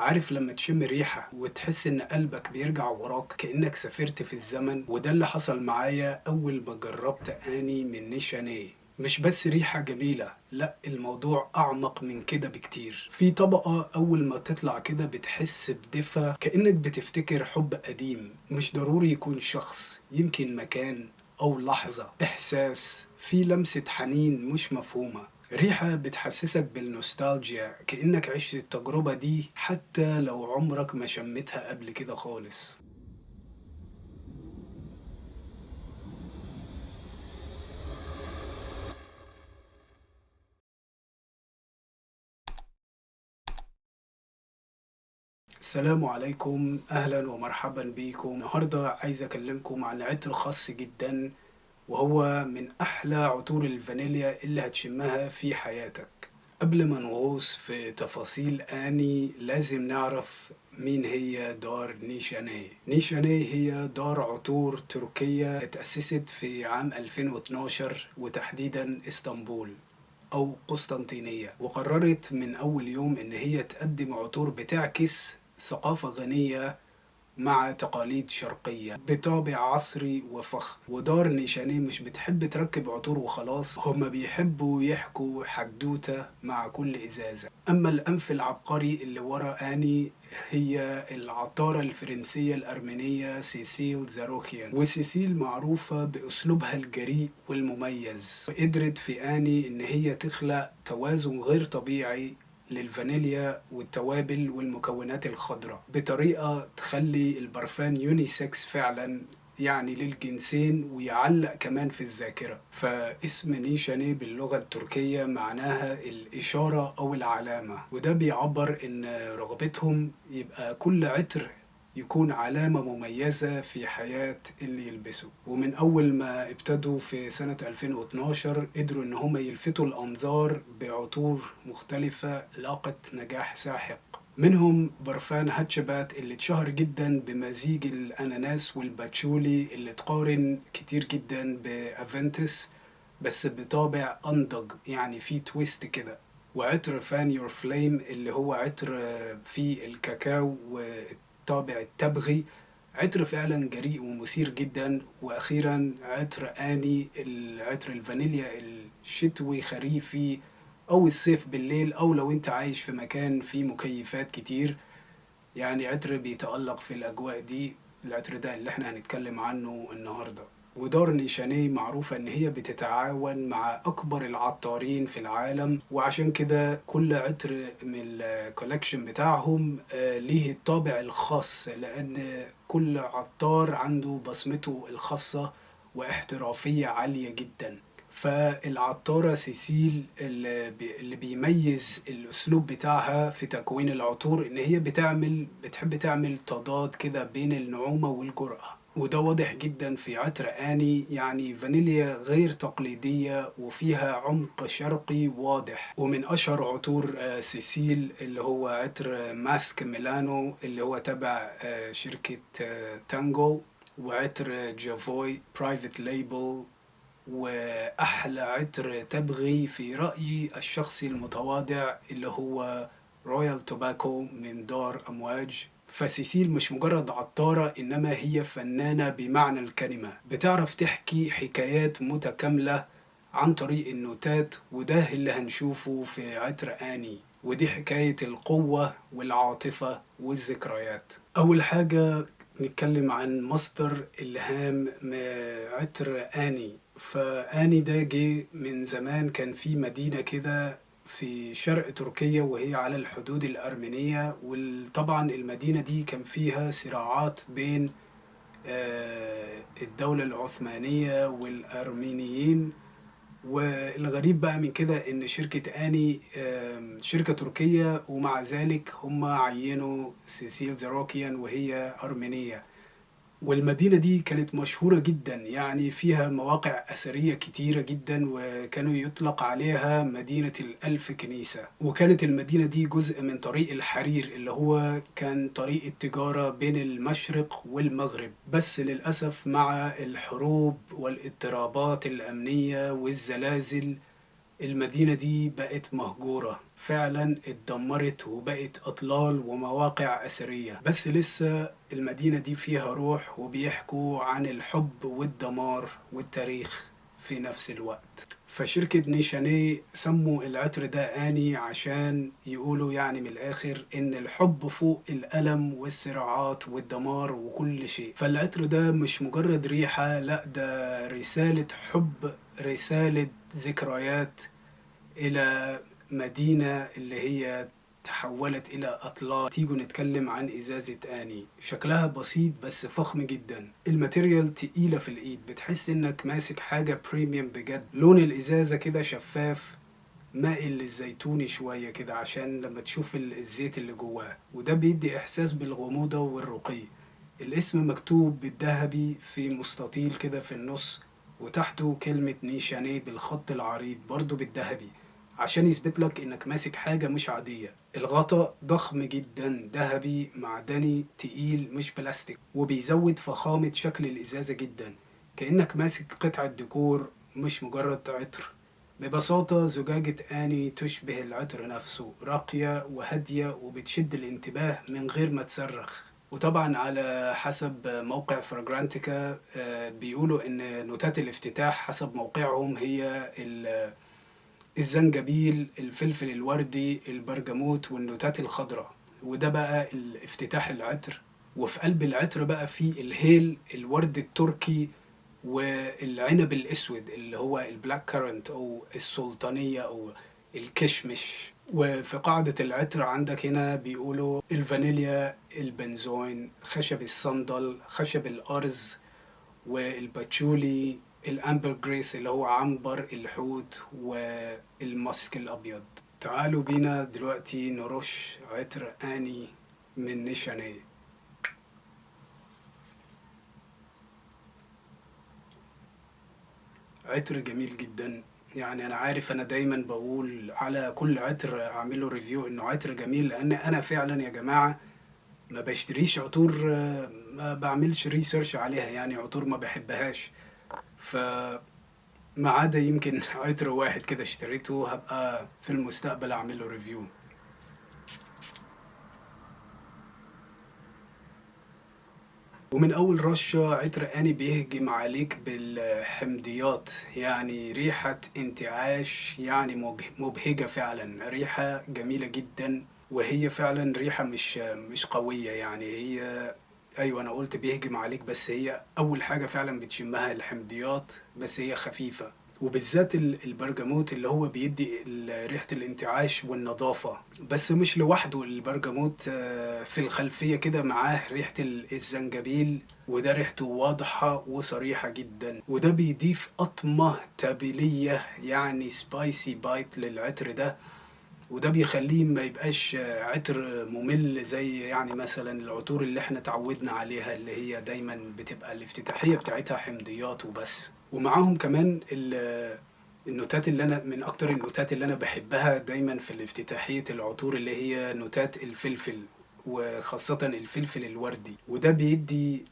عارف لما تشم ريحة وتحس إن قلبك بيرجع وراك كأنك سافرت في الزمن؟ وده اللي حصل معايا أول ما جربت آني من نيشانيه. مش بس ريحة جميلة، لأ، الموضوع أعمق من كده بكتير. في طبقة أول ما تطلع كده بتحس بدفى كأنك بتفتكر حب قديم. مش ضروري يكون شخص، يمكن مكان أو لحظة، إحساس، في لمسة حنين مش مفهومة. ريحة بتحسسك بالنوستالجيا كأنك عشت التجربة دي حتى لو عمرك ما شمتها قبل كده خالص. السلام عليكم، أهلا ومرحبا بيكم. النهاردة عايز أكلمكم عن عطر خاص جدا، وهو من أحلى عطور الفانيليا اللي هتشمها في حياتك. قبل ما نغوص في تفاصيل آني لازم نعرف مين هي دار نيشانيه. نيشانيه هي دار عطور تركية اتأسست في عام 2012، وتحديدا اسطنبول أو قسطنطينية، وقررت من أول يوم إن هي تقدم عطور بتعكس ثقافة غنية مع تقاليد شرقية بطابع عصري وفخم. ودار نيشانيه مش بتحب تركب عطور وخلاص، هما بيحبوا يحكوا حدوتة مع كل إزازة. أما الأنف العبقري اللي ورا آني هي العطارة الفرنسية الأرمينية سيسيل زاروخيان. وسيسيل معروفة بأسلوبها الجريء والمميز، وقدرت في آني إن هي تخلق توازن غير طبيعي للفانيليا والتوابل والمكونات الخضراء بطريقة تخلي البرفان يونيسكس فعلا، يعني للجنسين، ويعلق كمان في الذاكرة. فاسم نيشاني باللغة التركية معناها الإشارة أو العلامة، وده بيعبر إن رغبتهم يبقى كل عطر يكون علامة مميزة في حياة اللي يلبسه. ومن أول ما ابتدوا في سنة 2012 قدروا إن هم يلفتوا الأنظار بعطور مختلفة لاقت نجاح ساحق. منهم برفان هاتشبات اللي اتشهر جدا بمزيج الأناناس والباتشولي، اللي تقارن كتير جدا بأفنتس بس بطابع أنضج، يعني فيه تويست كده. وعطر فان يور فليم اللي هو عطر فيه الكاكاو والطابع التبغي، عطر فعلا جريء ومثير جدا. واخيرا عطر آني، العطر الفانيليا الشتوي خريفي او الصيف بالليل، او لو انت عايش في مكان فيه مكيفات كتير، يعني عطر بيتألق في الأجواء دي. العطر ده اللي احنا هنتكلم عنه النهاردة. ودار نيشانيه معروفة ان هي بتتعاون مع اكبر العطارين في العالم، وعشان كده كل عطر من الكولكشن بتاعهم ليه الطابع الخاص، لان كل عطار عنده بصمته الخاصة واحترافية عالية جدا. فالعطارة سيسيل اللي بيميز الأسلوب بتاعها في تكوين العطور إن هي بتحب تعمل تضاد كده بين النعومة والجرأة، وده واضح جدا في عطر آني. يعني فانيليا غير تقليدية وفيها عمق شرقي واضح. ومن أشهر عطور سيسيل اللي هو عطر ماسك ميلانو اللي هو تبع شركة تانجو، وعطر جافوي برايفت ليبل، وأحلى عطر تبغي في رأيي الشخصي المتواضع اللي هو رويال توباكو من دار أمواج. فسيسيل مش مجرد عطارة، إنما هي فنانة بمعنى الكلمة، بتعرف تحكي حكايات متكاملة عن طريق النوتات، وده اللي هنشوفه في عطر آني. ودي حكاية القوة والعاطفة والذكريات. أول حاجة نتكلم عن مصدر إلهام عطر آني. فآني ده جه من زمان، كان في مدينة كده في شرق تركيا وهي على الحدود الأرمينية. وطبعا المدينة دي كان فيها صراعات بين الدولة العثمانية والأرمينيين. والغريب بقى من كده ان شركة آني شركة تركية، ومع ذلك هم عينوا سيسيل زاروكيان وهي أرمينية. والمدينة دي كانت مشهورة جدا، يعني فيها مواقع أثرية كتيرة جدا، وكانوا يطلق عليها مدينة الألف كنيسة. وكانت المدينة دي جزء من طريق الحرير اللي هو كان طريق التجارة بين المشرق والمغرب. بس للأسف مع الحروب والاضطرابات الأمنية والزلازل المدينة دي بقت مهجورة. فعلا اتدمرت وبقت أطلال ومواقع أثرية، بس لسه المدينة دي فيها روح وبيحكوا عن الحب والدمار والتاريخ في نفس الوقت. فشركة نيشاني سموا العطر ده آني عشان يقولوا يعني من الآخر إن الحب فوق الألم والصراعات والدمار وكل شيء. فالعطر ده مش مجرد ريحة، لأ ده رسالة حب، رسالة ذكريات إلى مدينة اللي هي تحولت إلى أطلال. تيجوا نتكلم عن إزازة آني. شكلها بسيط بس فخم جدا، الماتيريال تقيلة في الإيد، بتحس إنك ماسك حاجة بريميوم بجد. لون الإزازة كده شفاف مائل للزيتوني شوية كده عشان لما تشوف الزيت اللي جواه، وده بيدي إحساس بالغموضة والرقي. الاسم مكتوب بالذهبي في مستطيل كده في النص، وتحته كلمة نيشاني بالخط العريض برضو بالذهبي عشان يثبت لك انك ماسك حاجة مش عادية. الغطاء ضخم جدا، ذهبي معدني تقيل مش بلاستيك، وبيزود فخامة شكل الإزازة جدا، كأنك ماسك قطعة ديكور مش مجرد عطر. ببساطة زجاجة آني تشبه العطر نفسه، راقية وهادية وبتشد الانتباه من غير ما تصرخ. وطبعا على حسب موقع فراجرانتيكا بيقولوا ان نوتات الافتتاح حسب موقعهم هي الزنجبيل، الفلفل الوردي، البرجموت والنوتات الخضراء، وده بقى الافتتاح العطر. وفي قلب العطر بقى فيه الهيل، الورد التركي، والعنب الاسود اللي هو البلاك كارنت او السلطانية او الكشمش. وفي قاعدة العطر عندك هنا بيقولوا الفانيليا، البنزوين، خشب الصندل، خشب الأرز، والباتشولي، الامبرجريس اللي هو عنبر الحوت، والماسك الأبيض. تعالوا بينا دلوقتي نرش عطر آني من نيشاني. عطر جميل جدا. يعني انا عارف انا دايما بقول على كل عطر اعمله ريفيو انه عطر جميل، لان انا فعلا يا جماعة ما بشتريش عطور، ما بعملش ريسيرش عليها، يعني عطور ما بحبهاش. فما عدا يمكن عطر واحد كده اشتريته هبقى في المستقبل اعمله ريفيو. ومن أول رشة عطر آني بيهجم عليك بالحمضيات، يعني ريحة انتعاش يعني مبهجة فعلا، ريحة جميلة جدا. وهي فعلا ريحة مش قوية، يعني هي أيوة أنا قلت بيهجم عليك، بس هي أول حاجة فعلا بتشمها الحمضيات، بس هي خفيفة. وبالذات البرجموت اللي هو بيدي ريحة الانتعاش والنظافة، بس مش لوحده البرجموت، في الخلفية كده معاه ريحة الزنجبيل، وده ريحته واضحة وصريحة جدا، وده بيضيف أطمة تابلية يعني سبايسي بايت للعطر ده. وده بيخليه ما يبقاش عطر ممل زي يعني مثلا العطور اللي احنا تعودنا عليها، اللي هي دايما بتبقى الافتتاحية بتاعتها حمضيات وبس. ومعاهم كمان النوتات اللي انا من اكتر النوتات اللي انا بحبها دايما في الافتتاحية العطور، اللي هي نوتات الفلفل، وخاصة الفلفل الوردي، وده بيدي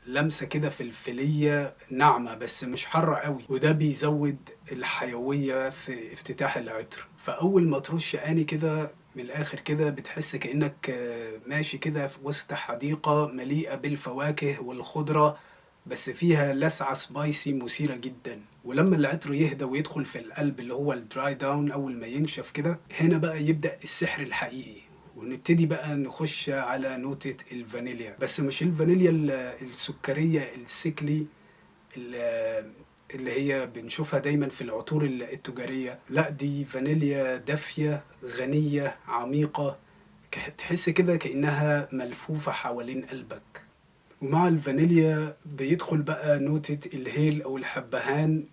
لمسة كده فلفلية ناعمة بس مش حارة قوي، وده بيزود الحيوية في افتتاح العطر. فأول ما ترش آني كده من الآخر كده بتحس كأنك ماشي كده في وسط حديقة مليئة بالفواكه والخضرة، بس فيها لسعة سبايسي مثيرة جدا. ولما العطر يهدى ويدخل في القلب اللي هو الدراي داون، أول ما ينشف كده، هنا بقى يبدأ السحر الحقيقي. ونبتدي بقى نخش على نوتة الفانيليا، بس مش الفانيليا السكرية السكلي اللي هي بنشوفها دايما في العطور التجارية، لا دي فانيليا دافية غنية عميقة، تحس كده كأنها ملفوفة حوالين قلبك. ومع الفانيليا بيدخل بقى نوتة الهيل أو الحبهان،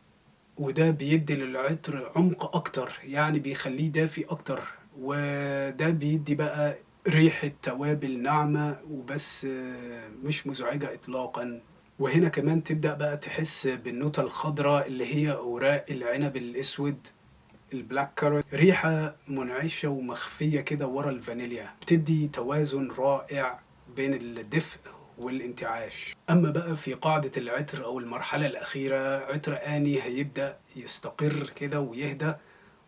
وده بيدي للعطر عمق أكتر، يعني بيخليه دافي أكتر، وده بيدي بقى ريحة توابل ناعمة وبس، مش مزعجة إطلاقا. وهنا كمان تبدأ بقى تحس بالنوتة الخضراء اللي هي أوراق العنب الأسود، البلاك كارت، ريحة منعشة ومخفية كده ورا الفانيليا، بتدي توازن رائع بين الدفء والانتعاش. أما بقى في قاعدة العطر أو المرحلة الأخيرة، عطر آني هيبدأ يستقر كده ويهدى،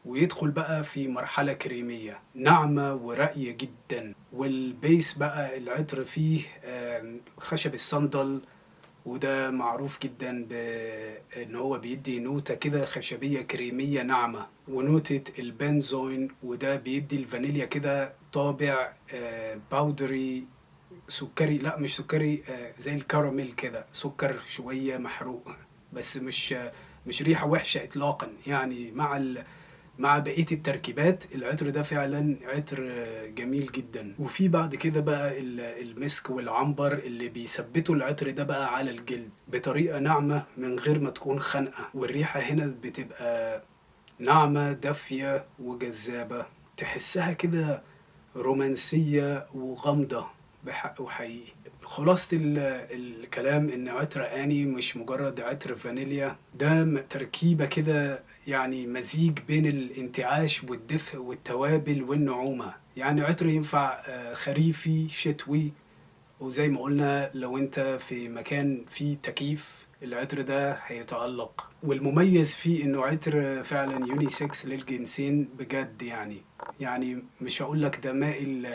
ويدخل بقى في مرحلة كريمية ناعمة ورقية جدا. والبيس بقى العطر فيه خشب الصندل، وده معروف جدا بان هو بيدي نوتة كده خشبية كريمية ناعمة، ونوتة البنزوين، وده بيدي الفانيليا كده طابع باودري سكري، لا مش سكري، زي الكراميل كده، سكر شوية محروق، بس مش ريحة وحشة اطلاقا يعني. مع بقية التركيبات العطر ده فعلا عطر جميل جدا. وفي بعد كده بقى المسك والعنبر اللي بيثبتوا العطر ده بقى على الجلد بطريقة ناعمة من غير ما تكون خانقة، والريحة هنا بتبقى ناعمة دافية وجذابة، تحسها كده رومانسية وغامضة بحق وحقيقي. خلاصة الكلام ان عطر اني مش مجرد عطر فانيليا، ده تركيبة كده يعني مزيج بين الانتعاش والدفء والتوابل والنعومة. يعني عطر ينفع خريفي شتوي، وزي ما قلنا لو انت في مكان فيه تكييف العطر ده هيتألق. والمميز فيه انه عطر فعلا يونيسكس للجنسين بجد يعني مش هقولك ده مائل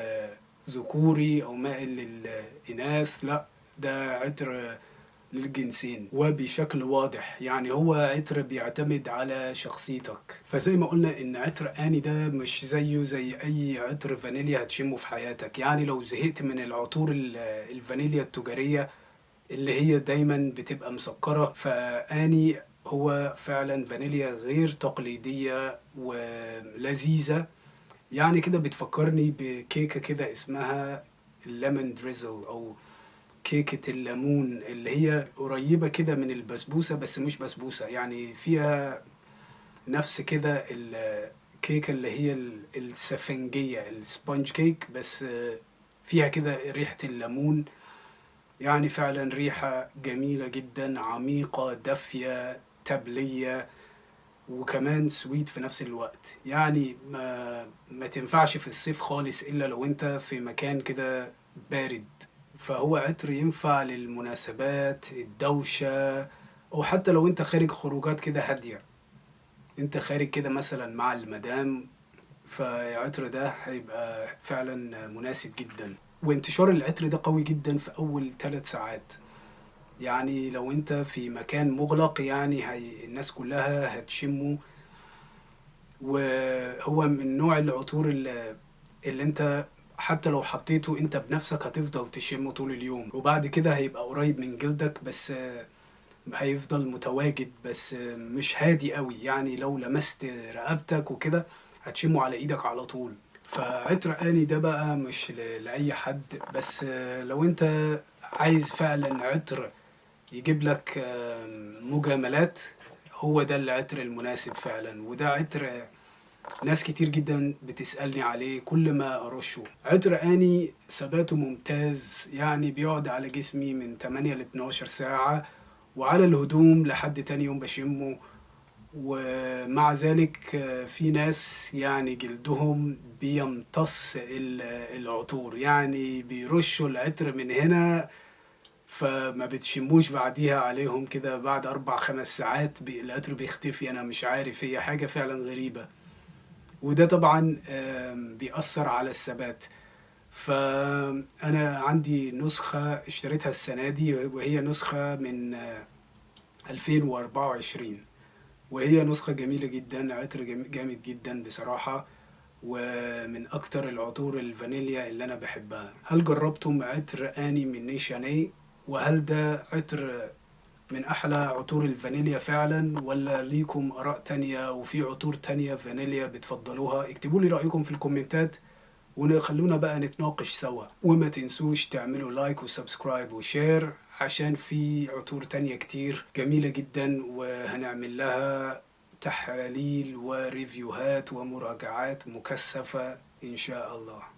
ذكوري او مائل للإناث، لا ده عطر للجنسين وبشكل واضح. يعني هو عطر بيعتمد على شخصيتك. فزي ما قلنا ان عطر اني ده مش زيه زي اي عطر فانيليا هتشمه في حياتك. يعني لو زهقت من العطور الفانيليا التجارية اللي هي دايما بتبقى مسكرة، فاني هو فعلا فانيليا غير تقليدية ولذيذة. يعني كده بتفكرني بكيكة كده اسمها الليمون دريزل او كيكة الليمون، اللي هي قريبة كده من البسبوسة بس مش بسبوسة، يعني فيها نفس كده الكيكة اللي هي السفنجية السبونج كيك، بس فيها كده ريحة الليمون. يعني فعلا ريحة جميلة جدا، عميقة دافية تبلية، وكمان سويت في نفس الوقت. يعني ما تنفعش في الصيف خالص إلا لو انت في مكان كده بارد. فهو عطر ينفع للمناسبات الدوشة، أو حتى لو انت خارج خروجات كده هادية، انت خارج كده مثلا مع المدام، فالعطر ده هيبقى فعلا مناسب جدا. وانتشار العطر ده قوي جدا في أول 3 ساعات. يعني لو انت في مكان مغلق يعني الناس كلها هتشمه. وهو من نوع العطور اللي انت حتى لو حطيته انت بنفسك هتفضل تشمه طول اليوم، وبعد كده هيبقى قريب من جلدك، بس هيفضل متواجد بس مش هادي قوي. يعني لو لمست رقبتك وكده هتشمه على ايدك على طول. فعطر اني ده بقى مش لأي حد، بس لو انت عايز فعلا عطر يجيب لك مجاملات، هو ده العطر المناسب فعلا. وده عطر ناس كتير جدا بتسألني عليه كل ما أرشه. عطر اني ثباته ممتاز، يعني بيقعد على جسمي من 8 ل 12 ساعة، وعلى الهدوم لحد تاني يوم بشمه. ومع ذلك في ناس يعني جلدهم بيمتص العطور، يعني بيرشوا العطر من هنا فما بتشموش بعديها عليهم كده بعد 4 5 ساعات العطر بيختفي. أنا مش عارف، هي حاجة فعلا غريبة. وده طبعا بيأثر على الثبات. فأنا عندي نسخة اشتريتها السنة دي، وهي نسخة من 2024، وهي نسخة جميلة جدا، عطر جامد جدا بصراحة، ومن أكتر العطور الفانيليا اللي أنا بحبها. هل جربتم عطر آني من نيشاني؟ وهل ده عطر من أحلى عطور الفانيليا فعلا، ولا ليكم آراء تانية وفي عطور تانية فانيليا بتفضلوها؟ اكتبوا لي رأيكم في الكومنتات ونخلونا بقى نتناقش سوا. وما تنسوش تعملوا لايك وسبسكرايب وشير، عشان في عطور تانية كتير جميلة جدا وهنعمل لها تحاليل وريفيوهات ومراجعات مكثفة إن شاء الله.